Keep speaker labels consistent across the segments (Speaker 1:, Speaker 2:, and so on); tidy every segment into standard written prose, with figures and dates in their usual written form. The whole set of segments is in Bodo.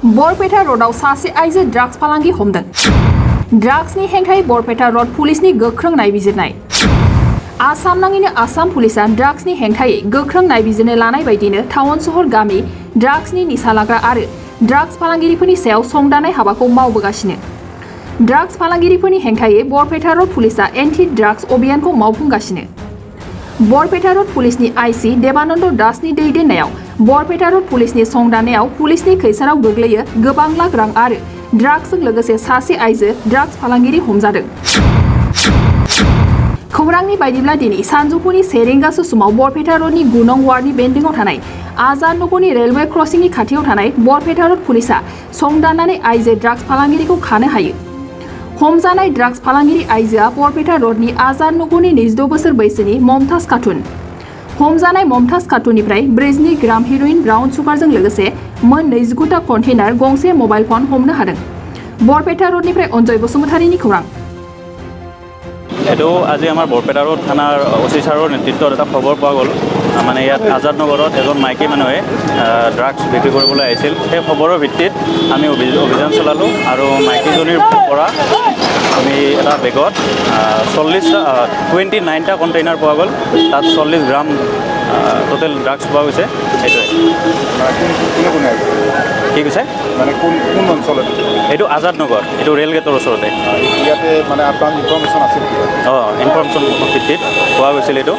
Speaker 1: बरपेटा रोडआव सासे आइजो ड्राग्स फालांगि हमदों। ड्राग्सनि हेंथायै बरपेटा रोड पुलिसनि गोख्रों नायबिजिरनाय। आसाम नाङैनो आसाम पुलिसा ड्राग्सनि हेंथायै गोख्रों नायबिजिरनो लानाय बायदिनो टाउन सहर गामि ड्राग्सनि निसा लाग्रा आरो ड्राग्स फालांगिरिफोरनि सायाव संदाननाय हाबाखौ मावबोगासिनो। ड्राग्स फालांगिरिफोरनि हेंथायै बरपेटा रोड पुलिसा एन्टि ड्राग्स अभियानखौ मावफुंगासिनो। बरपेटा रोड पुलिसनि आईसी देबानन्द दासनि दैदेननायाव बरपेटा रोड पुलिसनि संदाननायाव पुलिसनि खैसाराव गोग्लैयो गोबां लाख रां आरो ड्राग्सजों लोगोसे सासे आइजो ड्राग्स फालांगिरि हमजादों। खौरांनि बायदिब्ला दिनै सानजौफुनि 1 रिंगासो समाव बरपेटा रोडनि 9 नं वार्डनि बेन्दिंआव थानाय आजाद नगरनि रेलवे क्रसिंनि खाथियाव थानाय बरपेटा रोड पुलिसा संदाननानै आइजो ड्राग्स फालांगिरिखौ खानो हायो। हमजानाय ड्राग्स फालांगिरि आइजोआ बरपेटा रोडनि आजाद नगरनि 26 बोसोर बैसोनि ममताज खातुन। हमजानाय ममताज खातुननिफ्राय 42 ग्राम हेर'इन ब्राउन सुगारजों लोगोसे मोन 29 टा कन्टेनार गंसे मबाइल फन हमनो हादों। बरपेटा रोडनिफ्राय अनजय बसुमतारीनि खौरां।
Speaker 2: এইটো আজি আমাৰ বৰপেটা ৰোড থানাৰ অচি ছাৰৰ নেতৃত্বত এটা খবৰ পোৱা গ'ল। মানে ইয়াত আজাদ নগৰত এজন মাইকী মানুহে ড্ৰাগছ বিক্ৰী কৰিবলৈ আহিছিল। সেই খবৰৰ ভিত্তিত আমি অভিযান চলালোঁ আৰু মাইকীজনীৰ পৰা আমি এটা বেগত 29টা কণ্টেইনাৰ পোৱা গ'ল। তাত 40 গ্ৰাম টোটেল ড্ৰাগছ পোৱা গৈছে। সেইটোৱে কি কৈছে
Speaker 3: মানে কোন অঞ্চলত
Speaker 2: এইটো আজাদ নগৰ, এইটো ৰেল গেটৰ ওচৰতে।
Speaker 3: ইয়াতে মানে আপোনাৰ ইনফৰমেশ্যন আছিল
Speaker 2: ইনফৰমেশ্যন ভিত্তিত পোৱা গৈছিল এইটো।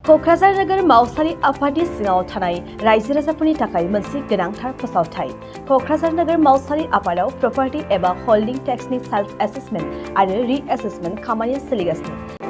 Speaker 4: क'क्राझार नोगोर मावसारि आफादनि सिङाव थानाय रायजो राजाफोरनि थाखाय मोनसे गोनांथार फोसावथाय। क'क्राझार नोगोर मावसारि आफादाव प्रपार्टी एबा हल्डिं टेक्सनि सेल्फ एसेसमेन्ट आरो रि एसेसमेन्ट खामानिया सोलिगासिनो।